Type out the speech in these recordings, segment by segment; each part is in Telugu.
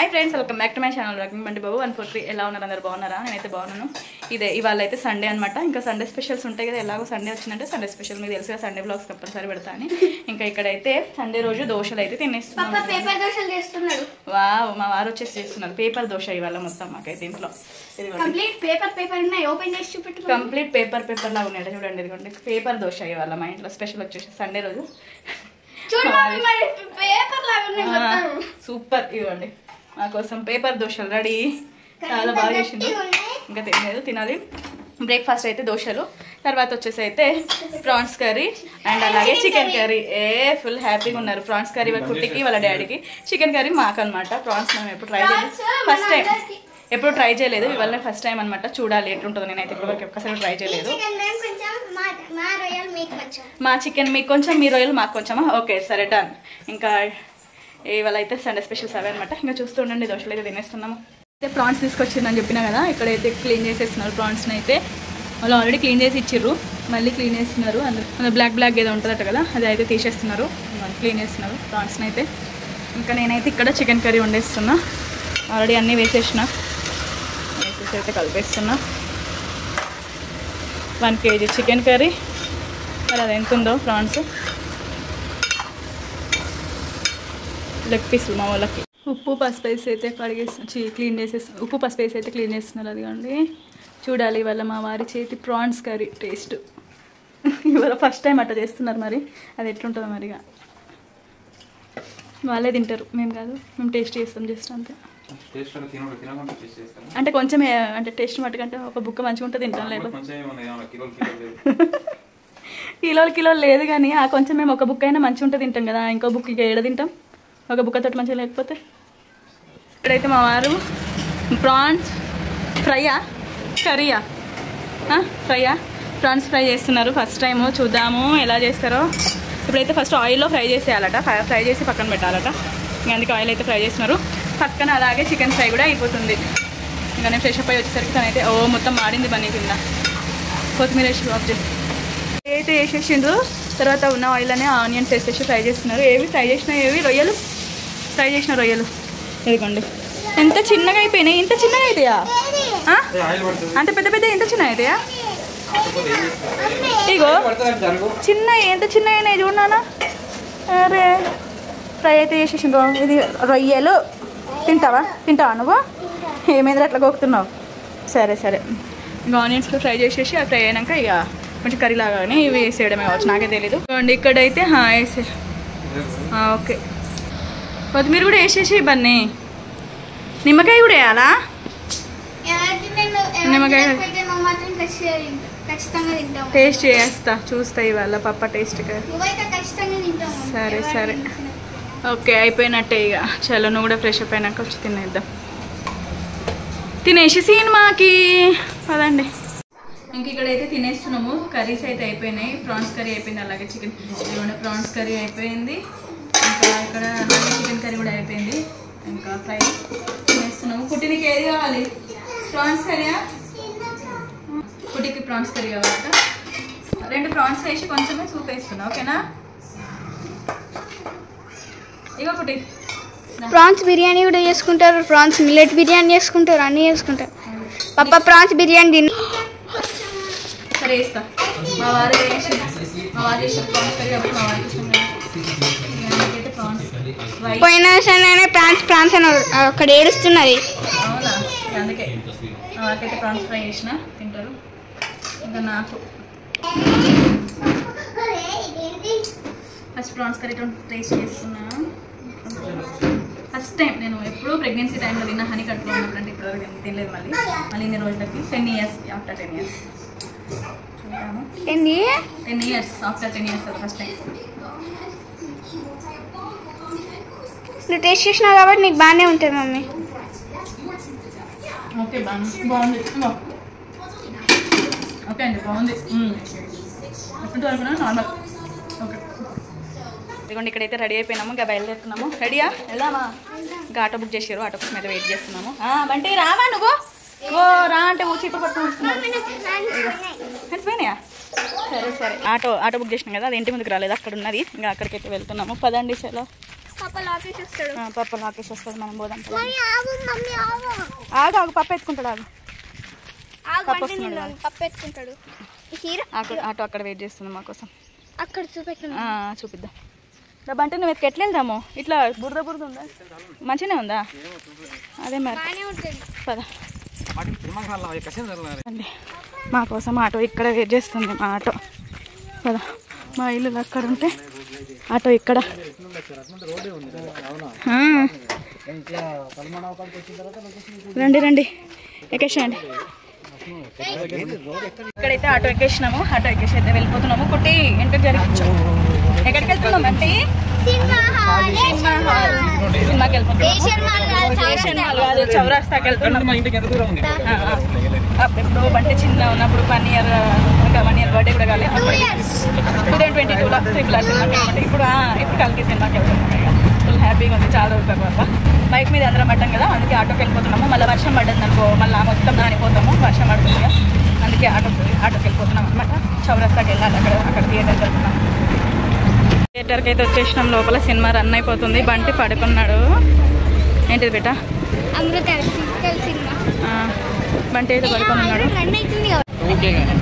Hi friends, welcome back to my channel rocking Bandi Babu 143. ఎలా ఉన్నారు? అందరు బాగున్నారా? నేనైతే బాగున్నాను. ఇవాళ అయితే సండే అనమాట. ఇంకా సండే స్పెషల్స్ ఉంటాయి కదా, ఎలాగో సండే వచ్చిందంటే సండే స్పెషల్ మీకు తెలుసు కదా, సండే బ్లాగ్స్ కంపల్సరీ పెడతా అని. ఇంకా ఇక్కడైతే సండే రోజు దోశలు అయితే తినేస్తున్నాను. వావ్, మా వారు వచ్చేసి చేస్తున్నారు పేపర్ దోశ ఇవాళ మొత్తం మాకైతే ఇంట్లో. కంప్లీట్ పేపర్ లాగా ఉన్నాయి చూడండి. ఇదిగోండి పేపర్ దోశ ఇవాళ మా ఇంట్లో స్పెషల్ వచ్చేసి సండే రోజు. సూపర్, ఇవ్వండి మా కోసం పేపర్ దోశలు రెడీ. చాలా బాగా చేసింది. ఇంకా తినలేదు, తినాలి. బ్రేక్ఫాస్ట్ అయితే దోశలు, తర్వాత వచ్చేసి అయితే ప్రాన్స్ కర్రీ అండ్ అలాగే చికెన్ కర్రీ. ఫుల్ హ్యాపీగా ఉన్నారు. ప్రాన్స్ కర్రీ వాళ్ళ కుట్టికి వాళ్ళ డాడీకి, చికెన్ కర్రీ మాకు అనమాట. ప్రాన్స్ మేము ఎప్పుడు ట్రై చేయలేదు, ఫస్ట్ టైం ఎప్పుడు ట్రై చేయలేదు. ఇవాళ ఫస్ట్ టైం అనమాట. చూడాలి ఎట్లుంటుందో. నేనైతే ఇప్పటివరకు ఒక్కసారి ట్రై చేయలేదు. మా చికెన్ మీకు కొంచెం, మీ రొయ్యలు మాకు కొంచెమా? ఓకే సరే, డన్. ఇంకా ఇవాళ అయితే సండే స్పెషల్స్ అవే అనమాట. ఇంకా చూస్తూ ఉండండి, దోశలు అయితే తినేస్తున్నాము. అయితే ప్రాన్స్ తీసుకొచ్చిందని చెప్పినా కదా, ఇక్కడైతే క్లీన్ చేసేస్తున్నారు ప్రాన్స్ని. అయితే వాళ్ళు ఆల్రెడీ క్లీన్ చేసి ఇచ్చిర్రు, మళ్ళీ క్లీన్ చేస్తున్నారు. అందులో బ్లాక్ ఏదో ఉంటుందట కదా, అది అయితే తీసేస్తున్నారు, క్లీన్ చేస్తున్నారు ప్రాన్స్ని అయితే. ఇంకా నేనైతే ఇక్కడ చికెన్ కర్రీ వండేస్తున్నా. ఆల్రెడీ అన్నీ వేసేసి అయితే కలిపేస్తున్నా. 1 kg చికెన్ కర్రీ. మరి అది ఎంత ఉందో ప్రాన్స్ లెగ్ పీసులు మా వాళ్ళకి. ఉప్పు పసుపు వేసి అయితే క్లీన్ చేసేస్తున్నారు. ఉప్పు పసుపు వేసి అయితే క్లీన్ చేస్తున్నారు. అదిగోండి చూడాలి ఇవాళ మా వారి చేతి ప్రాన్స్ కర్రీ టేస్ట్. ఇవాళ ఫస్ట్ టైం అట్లా చేస్తున్నారు. మరి అది ఎట్లుంటుందో మరిగా వాళ్ళే తింటారు, మేము కాదు. మేము టేస్ట్ చేస్తాం జస్ట్ అంతే. అంటే కొంచెం, అంటే టేస్ట్ మట్టుకంటే ఒక బుక్క మంచిగా ఉంటుంది తింటాం. లేకపోతే కిలోలు లేదు కానీ ఆ కొంచెం మేము ఒక బుక్ అయినా మంచిగా ఉంటుంది తింటాం కదా. ఇంకో బుక్ ఏడ తింటాం ఒక బుక్క తోటి మంచిగా లేకపోతే. ఇక్కడైతే మా వారు ప్రాన్స్ ప్రాన్స్ ఫ్రై చేస్తున్నారు. ఫస్ట్ టైము, చూద్దాము ఎలా చేస్తారో. ఇప్పుడైతే ఫస్ట్ ఆయిల్లో ఫ్రై చేసేయాలట, ఫ్రై చేసి పక్కన పెట్టాలట. ఇంకా అందుకే ఆయిల్ అయితే ఫ్రై చేస్తున్నారు. పక్కన అలాగే చికెన్ ఫ్రై కూడా అయిపోతుంది. ఇంకా నేను ఫ్రెష్ అప్ అయ్యి వచ్చేసరికి తనైతే మొత్తం మాడింది బన్నీ కింద. కొత్తిమీర వేసి ఆఫ్ చేసి అయితే వేసేసిండ్రు. తర్వాత ఉన్న ఆయిల్లోనే ఆనియన్స్ వేసేసి ఫ్రై చేస్తున్నారు. ఫ్రై చేసిన రొయ్యలు ఇదిగోండి. ఎంత చిన్నగా అయిపోయినాయి. ఇంత చిన్నగా అవుతాయా? అంత పెద్ద ఇంత చిన్నగా అవుతాయా? ఇగో చిన్న, ఎంత చిన్నగా అయినాయి చూడనా. అరే ఫ్రై అయితే చేసేసిండ్రు. ఇది రొయ్యలు. తింటావా నువ్వు? ఏమైంది అట్లా గోకుతున్నావు? సరే. ఇంకా ఆనియన్స్ ఫ్రై చేసేసి అది ఫ్రై అయినాక ఇక కొంచెం కర్రీ లాగానే ఇవి వేసేయడమే కావచ్చు, నాకే తెలీదు. చూడండి ఇక్కడైతే వేసే ఓకే. కొత్తిమీర కూడా వేసేసి బన్నీ. నిమ్మకాయ కూడా వేయాలా? నిమ్మకాయ టేస్ట్ చేస్తా, చూస్తా ఇవాళ పప్ప టేస్ట్గా. సరే ఓకే, అయిపోయినట్టే ఇక. చలో నువ్వు కూడా ఫ్రెష్ అప్ అయినాక వచ్చి తినేద్దాం. తినేసి సినిమాకి పదండి. ఇంక ఇక్కడైతే తినేస్తున్నాము. కర్రీస్ అయితే అయిపోయినాయి. ప్రాన్స్ కర్రీ అయిపోయింది, అలాగే చికెన్ ప్రాన్స్ కర్రీ అయిపోయింది. ఇంకా ఇక్కడ అలాగే చికెన్ కర్రీ కూడా అయిపోయింది. ఇంకా ఫ్రై తినేస్తున్నాము. పుట్టినకి ఏది కావాలి? ప్రాన్స్ కర్రీయా? పుట్టికి ప్రాన్స్ కర్రీ కావాలట. 2 ప్రాన్స్ వేసి కొంచెమే సూప్ వేస్తున్నా, ఓకేనా? ఇగో పుట్టి ప్రాన్స్ బిర్యానీ కూడా చేసుకుంటారు, ప్రాన్స్ మిల్లెట్ బిర్యానీ చేసుకుంటారు, అన్నీ చేసుకుంటారు. పప్ప ప్రాన్స్ బిర్యానీ తిని సరే వేస్తా. మా వారు చేసిన ప్రాన్స్ కర్రీ కాబట్టి మా వారికి ఇష్టం. పోయిన సరే ప్రాన్స్ అని అక్కడ ఏడుస్తున్నది. అవునా? అందుకే మా వారికైతే ప్రాన్స్ ఫ్రై చేసిన తింటారు. ఇంకా నాకు ఫస్ట్ ప్రాన్స్ కర్రీ టేస్ట్ చేస్తున్నాను. ఫస్ట్ టైం నేను ఎప్పుడూ ప్రెగ్నెన్సీ టైంలో తిన్నా, హనీ కట్టులో ఉన్నప్పుడు. అంటే ఇప్పుడు తినలేదు. మళ్ళీ ఇన్ని రోజులకి 10 years ఆఫ్టర్ 10 years చూద్దాము. 10 years ఆఫ్టర్ 10 years అది ఫస్ట్ టైం. నువ్వు టేస్ట్ చేసినావు కాబట్టి నీకు బాగానే ఉంటుంది మమ్మీ. ఓకే బాగుంది. ఓకే అండి, బాగుంది. ఎప్పుడు అనుకున్నా నార్మల్. ఓకే ఇదిగోండి ఇక్కడైతే రెడీ అయిపోయినాము. ఇంకా బయలుదేరుతున్నాము. రెడీయా? వెళ్దామా? ఇంకా ఆటో బుక్ చేసారు, ఆటో కోసం అయితే వెయిట్ చేస్తున్నాము. బంటి రావా నువ్వు? రా అంటే చీపురు పట్టుకుని వస్తున్నావు. పోయినాయా? సరే ఆటో బుక్ చేసినాం కదా, అది ఇంటి ముందుకు రాలేదు, అక్కడ ఉన్నది. ఇంకా అక్కడికైతే వెళ్తున్నాము. పదండి. చాలా పాప లాకేసేస్తాడు. పప్ప లాకేసి వస్తాడు, మనం పోదాం. ఆగు ఆగు, పప్ప ఎత్తుకుంటాడు. ఆగు, పప్ప వస్తున్నాడు. పప్ప ఎత్తుకుంటాడు. ఆటో అక్కడ వెయిట్ చేస్తుంది మా కోసం. అక్కడ చూపిద్దాం. బంటే నువ్వు ఎట్లా వెళ్దాము? ఇట్లా బురద బురద ఉందా? మంచిగానే ఉందా? అదే మరి పదా. మా కోసం ఆటో ఇక్కడ వెయిట్ చేస్తుంది. మా ఆటో పదా. మా ఇల్లు అక్కడ ఉంటే ఆటో ఇక్కడ. రండి రండి, ఎక్కేసండి. ఇక్కడైతే ఆటో ఎక్కేసినాము. ఆటో ఎక్కేసి అయితే వెళ్ళిపోతున్నాము. కుట్టి ఎంటర్ జరిగించు. ఎక్కడికి వెళ్తున్నాం అంటే సినిమాకి వెళ్తున్నాం. కాదు, చౌరాస్తాకి వెళ్తున్నాం. అప్పుడు అంటే చిన్న ఉన్నప్పుడు 1 year బర్త్డే కూడా కాలేదు. 2022లో RRR సినిమాకి వెళ్ళమంటే ఇప్పుడు కల్కి సినిమాకి వెళ్తున్నాం. ఫుల్ హ్యాపీగా ఉంది. చాలా రోజుల తర్వాత బైక్ మీద అందరం పడ్డాం కదా, అందుకే ఆటోకి వెళ్ళిపోతున్నాము. మళ్ళీ వర్షం పడ్డది అనుకో, మళ్ళీ మొత్తం నానిపోతాము. వర్షం పడుతుంది కదా, అందుకే ఆటోకి వెళ్ళిపోతున్నాం అనమాట. చౌరస్తాకి వెళ్ళాలి. అక్కడ థియేటర్కి వెళ్తున్నాం. థియేటర్కి అయితే వచ్చేసినాం. లోపల సినిమా రన్ అయిపోతుంది. బంటి పడుకున్నాడు. ఏంటిది బేటా? బంటి అయితే పడుకున్నాడు.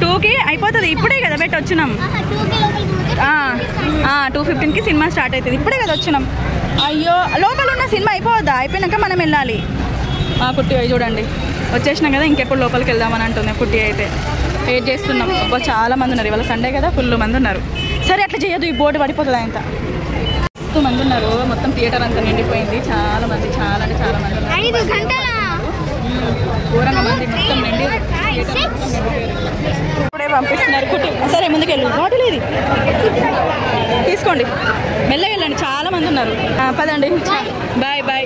2కి అయిపోతుంది. ఇప్పుడే కదా బెట్ వచ్చినాం. 2:15కి సినిమా స్టార్ట్ అవుతుంది. ఇప్పుడే కదా వచ్చినాం. అయ్యో, లోపల ఉన్న సినిమా అయిపోవద్దా? అయిపోయినాక మనం వెళ్ళాలి. కుట్టి చూడండి, వచ్చేసినాం కదా, ఇంకెప్పుడు లోపలికి వెళ్దామని అంటుంది కుట్టి. అయితే వెయిట్ చేస్తున్నాం. చాలా మంది ఉన్నారు. ఇవాళ సండే కదా, ఫుల్ మంది ఉన్నారు. సరే అట్లా చేయొద్దు, ఈ బోర్డు పడిపోతుంది. అంత మస్తు మంది ఉన్నారు. మొత్తం థియేటర్ అంతా నిండిపోయింది. చాలా మంది, చాలా అంటే చాలా మంది ఉన్నారు. ఘోరంగా మంది, మొత్తం నిండి ఇప్పుడే పంపిస్తున్నారు. కుట్టి సరే ముందుకు వెళ్ళు. బాటిల్ ఇది తీసుకోండి, మెల్లగా వెళ్ళండి. చాలా మంది ఉన్నారు. పదండి, బాయ్ బాయ్.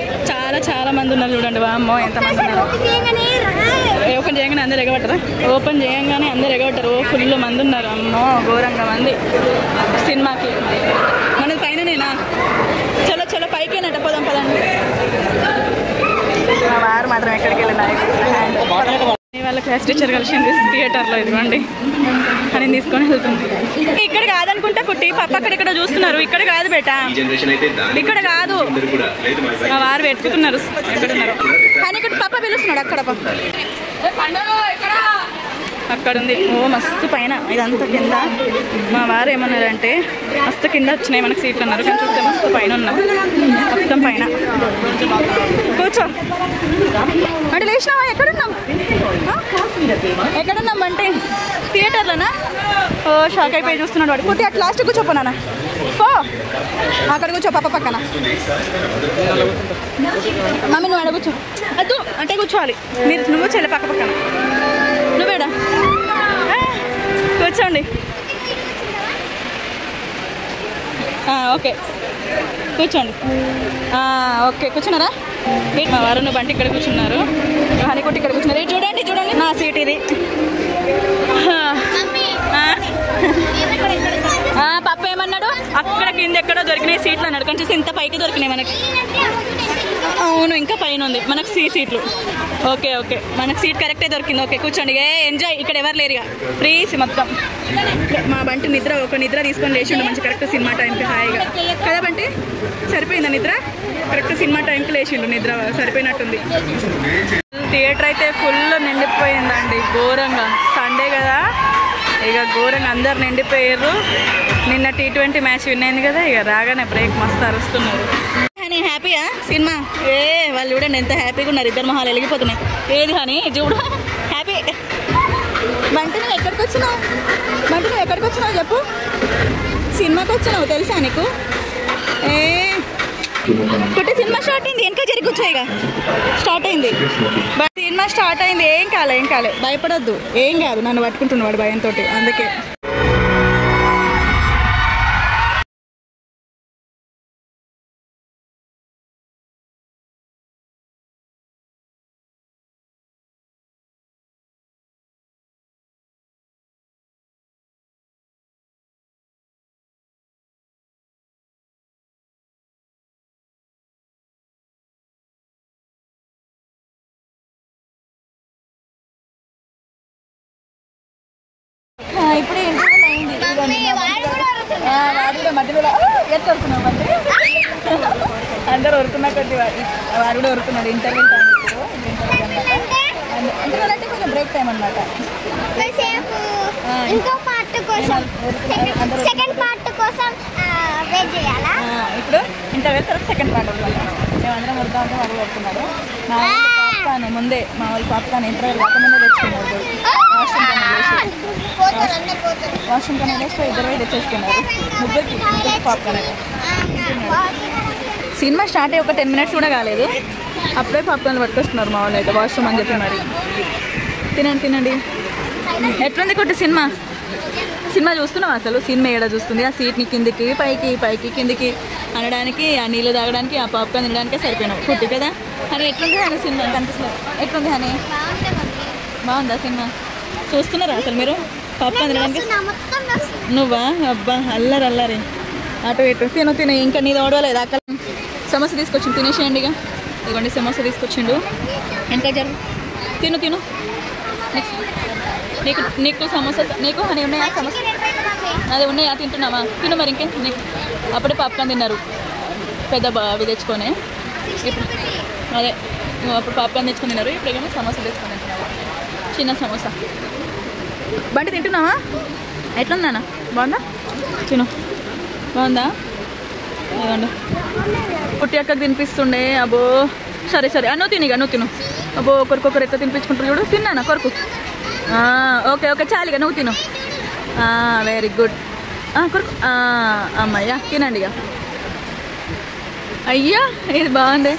చాలా మంది ఉన్నారు. చూడండి, అమ్మో ఎంతమంది ఉన్నారు. ఓపెన్ చేయగానే అందరు ఎగబట్టరా? ఓపెన్ చేయగానే అందరు ఎగబట్టరు. ఫుల్ మంది ఉన్నారు. అమ్మో ఘోరంగా మంది సినిమాకి. మనది పైననేనా? చలో చలో పైకేనట, పోదాం పదండి. మా వారు మాత్రం ఎక్కడికి వెళ్ళినా వాళ్ళ క్లాస్ టీచర్ కలిసింది థియేటర్లో. ఇదిగోండి అని తీసుకొని వెళ్తుంది. ఇక్కడ కాదనుకుంటా కుట్టి, పప్ప అక్కడిక్కడ చూస్తున్నారు. ఇక్కడ కాదు బేటా, ఇక్కడ కాదు. మా వారు పెట్టుకున్నారు. ఎక్కడున్నారు కానీ ఇక్కడ పప్ప పిలుస్తున్నాడు. అక్కడ ఉంది. ఓ మస్తు పైన, ఇదంతా కింద. మా వారు ఏమన్నారంటే మస్తు కింద వచ్చినాయి మనకు సీట్లు అన్నారు. కానీ చూస్తే మస్తు పైన ఉన్నాం, మొత్తం పైన. కూర్చో అంటే లేచినావా? ఎక్కడున్నాం అంటే థియేటర్లోనా? ఓ షాక్ అయిపోయి చూస్తున్నాడు వాడు. కుట్టి అట్లా లాస్ట్ కూర్చోపోనా? పో అక్కడ కూర్చో, పప్ప పక్కన. మమ్మీ నువ్వు అడ కూర్చో. అద్దు అంటే కూర్చోవాలి. నువ్వు చెల్లె పక్క పక్కన. నువ్వేడా? కూర్చోండి. ఓకే కూర్చోండి. ఓకే కూర్చున్నారా? మా వారు నువ్వు బంటి ఇక్కడ కూర్చున్నారు, హనీకుట్టి ఇక్కడ కూర్చున్నారు. చూడండి చూడండి నా సీట్ ఇది. పప్ప ఏమన్నాడు? అక్కడ కింద ఎక్కడో దొరికినాయి సీట్లు అన్నాడు. కానీ చూసి ఇంత పైకి దొరికినాయి మనకి. అవును, ఇంకా పైన ఉంది మనకు సీట్లు. ఓకే ఓకే, మనకు సీట్ కరెక్టే దొరికింది. ఓకే కూర్చోండి. ఎంజాయ్. ఇక్కడ ఎవరు లేరుగా, ఫ్రీ మొత్తం. మా బంటి నిద్ర తీసుకొని లేచిండు మంచి కరెక్ట్ సినిమా టైంకి హాయిగా కదా బంటి? సరిపోయిందా నిద్ర? కరెక్ట్ సినిమా టైంకి లేచిండు. నిద్ర సరిపోయినట్టుంది. థియేటర్ అయితే ఫుల్ నిండిపోయిందండి ఘోరంగా. సండే కదా, ఇక ఘోరంగా అందరు నిండిపోయారు. నిన్న T20 మ్యాచ్ విన్ అయింది కదా, ఇక రాగానే బ్రేక్ మస్తు అరుస్తున్నారు. హనీ హ్యాపీయా సినిమా? వాళ్ళు చూడండి ఎంత హ్యాపీగా ఉన్నారు. ఇద్దరు మొహాలు వెలిగిపోతున్నాయి. ఏది హనీ చూడు హ్యాపీ. బంటి నువ్వు ఎక్కడికి వచ్చినావు చెప్పు? సినిమాకి వచ్చినావు తెలుసా నీకు? కుట్టి సినిమా స్టార్ట్ అయింది. వెనక జరిగి కూర్చోయిగా, స్టార్ట్ అయింది. సినిమా స్టార్ట్ అయింది. ఏం కాలే భయపడొద్దు. ఏం కాదు, నన్ను పట్టుకుంటున్నాడు భయంతో, అందుకే. ఇప్పుడే ఇంటర్వ్యూలు అయింది. వాడు కూడా మధ్యలో ఎట్లా వస్తున్నావు అంటే అందరు వరుకున్న కొద్ది వాడు కూడా వరుకున్నాడు. ఇంటర్వ్యూ టైం ఇప్పుడు ఇంటర్వ్యూ అంటే కొంచెం బ్రేక్ టైం అనమాట. ఇంకో పార్ట్ కోసం సెకండ్ పార్ట్ కోసం వెయిట్ చేయాలా? ఇప్పుడు ఇంటర్వ్యూ తర్వాత సెకండ్ పార్ట్ వస్తుంది. మేమందరం వద్దాం అంటే వాళ్ళు వస్తున్నారు. మా పాప్కాన్ ముందే మా వాళ్ళు పాప్కాన్ ఇంటర్వ్యూ కాకముందే తెచ్చుకున్నారు. వాష్రూమ్ కన్నా వేస్తే ఇద్దరు తెచ్చేసుకున్నారు. ముగ్గురికి పాప్కాన్ అయితే. సినిమా స్టార్ట్ అయ్యి ఒక 10 minutes కూడా కాలేదు, అప్పుడే పాప్కార్న్ పట్టుకొస్తున్నారు మా వాళ్ళు అయితే. వాష్రూమ్ అని చెప్పి మరి తినండి తినండి. ఎట్లుంది కొట్టి సినిమా? సినిమా చూస్తున్నావు అసలు? సినిమా ఏడా చూస్తుంది? ఆ సీట్ని కిందికి పైకి పైకి కిందికి అనడానికి, ఆ నీళ్ళు తాగడానికి, ఆ పాప్కార్న్ తినడానికే సరిపోయినావు కుట్టి కదా అని. ఎట్లుంది అని సినిమా కనిపిస్తుంది? ఎట్లుంది అని? బాగుందా సినిమా? చూస్తున్నారా అసలు మీరు? పాప్కార్న్ తినడానికి నువ్వా? అబ్బా అల్లరి అల్లరి. అటు ఇటు తిను. ఇంకా నీది ఓడవలేదు. అక్కడ సమోసా తీసుకొచ్చిండు, తినేసేయండి. ఇక ఇదిగోండి సమోసా తీసుకొచ్చిండు. ఎంత జరుగు తిను. నెక్స్ట్ నీకు సమోసా, నీకు అని ఉన్నాయా సమోసా? అదే ఉన్నాయా? తింటున్నావా? తిను మరి. ఇంకేం నీకు అప్పుడే పాప్కార్న్ తిన్నారు పెద్ద అవి తెచ్చుకొని. ఇప్పుడు అదే అప్పుడు పాప్కార్న్ తెచ్చుకొని తిన్నారు, ఇప్పుడు ఏమో సమోసా తెచ్చుకొని తింటున్నారు. చిన్న సమోసా. బండి తింటున్నావా? ఎట్లుందానా? బాగుందా? తిను. బాగుందా? ఇవ్వండి. పుట్టి అక్కకి తినిపిస్తుండే. అబ్బో సరే నువ్వు తిను. అబ్బో ఒకరికొకరు ఎట్లా తినిపించుకుంటారు చూడు. తిన్నానా కొరకు? ఓకే చాలిగా నువ్వు తిను. Very good. కొరకు అమ్మయ్యా తినండి ఇక. అయ్యా ఇది బాగుంది.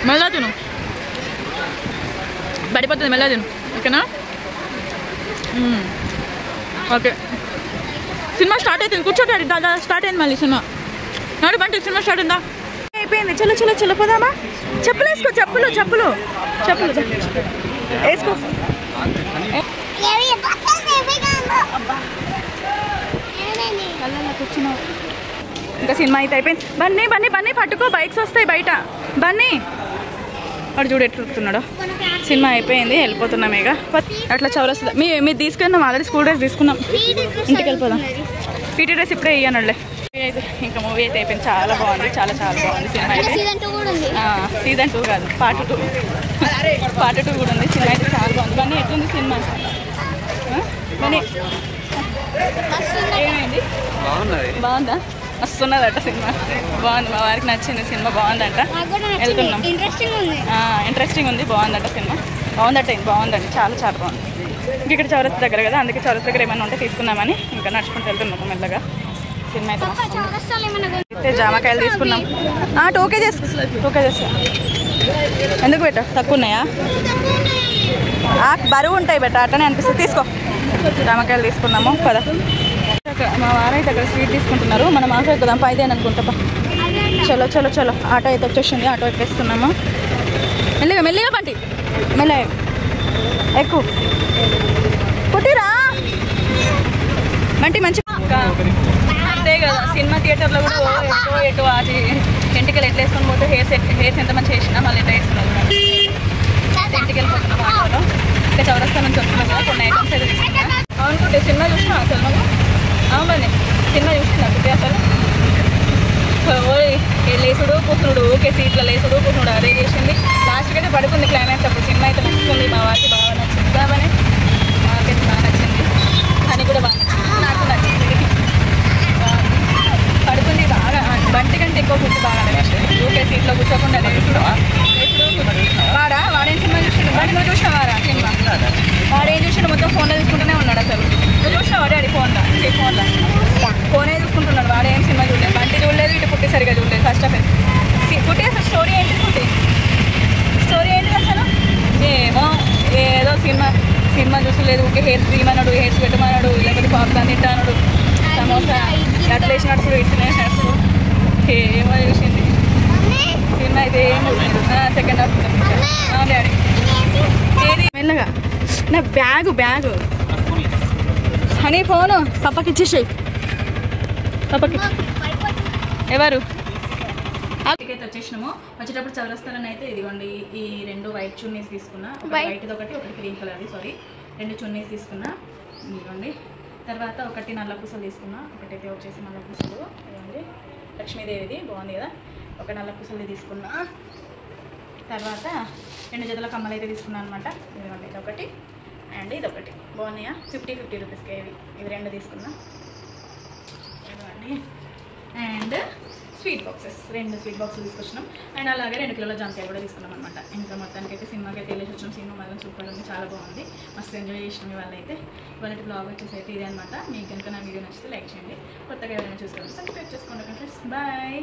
మెల్లగా తిను, పడిపోతుంది. మెల్లగా తిను, ఓకేనా? ఓకే. సినిమా స్టార్ట్ అవుతుంది. కూర్చోటాడు దాదా. స్టార్ట్ అయింది మళ్ళీ సినిమా. నాడు బంటి సినిమా స్టార్ట్ అయిందా? అయిపోయింది. చలో పోదామా? చెప్పులు వేసుకో. చెప్పులు వేసుకో. కూర్చున్నావు. ఇంకా సినిమా అయితే అయిపోయింది. బన్నీ పట్టుకో, బైక్స్ వస్తాయి బయట. బన్నీ వాడు చూడు ఎట్లుతున్నాడు. సినిమా అయిపోయింది, వెళ్ళిపోతున్నాం ఇక. అట్లా చౌరస్తా మీరు తీసుకున్నాం ఆల్రెడీ. స్కూల్ డ్రెస్ తీసుకున్నాం, ఇంటికి వెళ్ళిపోదాం. పీటీ డ్రెస్ ఇప్పుడే ఇయ్యనులే. అయితే ఇంకా మూవీ అయితే అయిపోయింది. చాలా బాగుంది, చాలా బాగుంది సినిమా అయితే. సీజన్ 2 కాదు, పార్ట్ 2 కూడా ఉంది. సినిమా అయితే చాలా బాగుంది. కానీ ఎట్లుంది సినిమా? కానీ ఏమైంది? బాగుందా? వస్తున్నదట సినిమా. బాగుంది, మా వారికి నచ్చింది సినిమా. బాగుందంట, వెళ్తున్నాం. ఇంట్రెస్టింగ్ ఉంది, బాగుందట సినిమా. బాగుందండి, చాలా బాగుంది. ఇంక ఇక్కడ చౌరస్తా దగ్గర కదా, అందుకే చౌరస్తా దగ్గర ఏమైనా ఉంటే తీసుకుందామని ఇంకా నడుచుకుంటూ వెళ్తున్నాము మెల్లగా. సినిమా అయితే జామకాయలు తీసుకున్నాం. 2 kgs ఎందుకు బెట్ట? తక్కువ ఉన్నాయా? బరువు ఉంటాయి బెట్ట, అట్టనే అనిపిస్తుంది. తీసుకో. జామకాయలు తీసుకున్నాము కదా. మా వారైతే అక్కడ స్వీట్ తీసుకుంటున్నారు. మనం ఆటో ఎక్కుదాం, పైదేని అనుకుంటా. చలో ఆటో అయితే వచ్చేసింది. ఆటో ఎక్కేస్తున్నాము. మెల్లిగా బంటి, మెల్లగా ఎక్కువ కొట్టిరా బంటి. మంచి అంతే కదా. సినిమా థియేటర్లో కూడా ఎటు అది ఇంటికి ఎట్లా వేసుకొని పోతే హెయిర్స్ ఎంత మంచి వేసినా మళ్ళీ ఎట్లా వేసుకున్నారు. ఇంటికి వెళ్ళిపోతున్నాం ఆటోలో. ఇంకా చౌరస్తా నుంచి వస్తున్నాం కదా. కొన్ని ఐటమ్స్ అయితే తీసుకున్నాం. అవునుకుంటే సినిమా చూసినా అసలు నువ్వు? అవునండి, సినిమా చూసిందా కుట్టి అసలు? లేసుడు కూర్చున్నాడు, ఓకే సీట్లో లేసుడు కూర్చున్నాడు, అదే చేసింది. లాస్ట్కి అయితే పడుకుంది క్లైమాక్స్ అప్పుడు. సినిమా అయితే నచ్చుతుంది, మా వారికి బాగా నచ్చింది. కాబట్టి మా వారికి అయితే బాగా నచ్చింది. అని కూడా బాగా నచ్చింది, నాకు నచ్చింది. పడుకుంది బాగా. బంటి కంటే ఎక్కువ కుట్టి బాగా నచ్చింది. ఓకే సీట్లో కూర్చోకుండా లేసుడు వాడేం సినిమా చూసిండు? బండి నువ్వు చూసినావారా సినిమా? వాడేం చూసిండు? మొత్తం ఫోన్లో చూసుకుంటూనే ఉన్నాడు అసలు. నువ్వు చూసినావా డాడీ? ఫోన్లో ఫోనే చూసుకుంటున్నాడు. వాడేం సినిమా చూడలేదు. బంటి చూడలేదు, ఇటు పుట్టి సరిగా చూడలేదు. ఫస్ట్ ఆఫ్ ఆల్ పుట్టి అసలు స్టోరీ ఏంటి? స్టోరీ ఏంటి అసలు? ఏమో ఏదో సినిమా చూసలేదు. ఓకే హెయిర్స్ తీయమన్నాడు, హెయిర్స్ పెట్టమన్నాడు, లేకపోతే పాప్కార్న్ తింటాడు, సమోసా అట్లా వేసి నడుచుడు, ఇట్స్ నడుచుడు, ఏమో చూసింది. సినిమా అయితే ఏం చూడలేదు. సెకండ్ హాఫ్ డాడీ ఏది మెల్లగా. నా బ్యాగు అని ఫోను పప్పకి ఇచ్చేసాయి. పప్పకి ఎవరు? అయితే వచ్చేసినాము. వచ్చేటప్పుడు చౌరస్తాలని అయితే ఇదిగోండి ఈ 2 వైట్ చున్నీస్ తీసుకున్నా, ఒకటి వైట్ది ఒకటి క్రీమ్ కలర్ది, సారీ 2 చున్నీస్ తీసుకున్నా ఇదిగోండి. తర్వాత ఒకటి నల్ల పూసలు తీసుకున్నా, ఒకటైతే వచ్చేసి నల్ల పూసలు ఇదిగోండి లక్ష్మీదేవిది బాగుంది కదా, ఒక నల్ల పూసలు తీసుకున్నా. తర్వాత 2 జతల కమ్మలు అయితే తీసుకున్నాను అనమాట. ఇదిగోండి ఇది ఒకటి అండ్ ఇది ఒకటి బాగున్నాయా, 50 రూపీస్కి ఇవి 2 తీసుకున్నా. ఇదిగోండి అండ్ స్వీట్ బాక్సెస్ 2 స్వీట్ బాక్సులు తీసుకొచ్చినాం. అండ్ అలాగే 2 కిలోల జాంకాయ కూడా తీసుకున్నాం అనమాట. ఇంకా మొత్తానికి అయితే సినిమాకి అయితే వెళ్ళేసి వచ్చినాం. సినిమా మాత్రం సూపర్ ఉంది, చాలా బాగుంది, మస్తు ఎంజాయ్ చేసినాం. ఇవాళ అయితే వాళ్ళకి బ్లాగ్ వచ్చేసి అయితే ఇదే అనమాట. మీకు కనుక నా వీడియో నచ్చితే లైక్ చేయండి, కొత్తగా ఎవరైనా చూసుకోండి సబ్స్క్రైబ్ చేసుకోండి ఫ్రెండ్స్. బాయ్.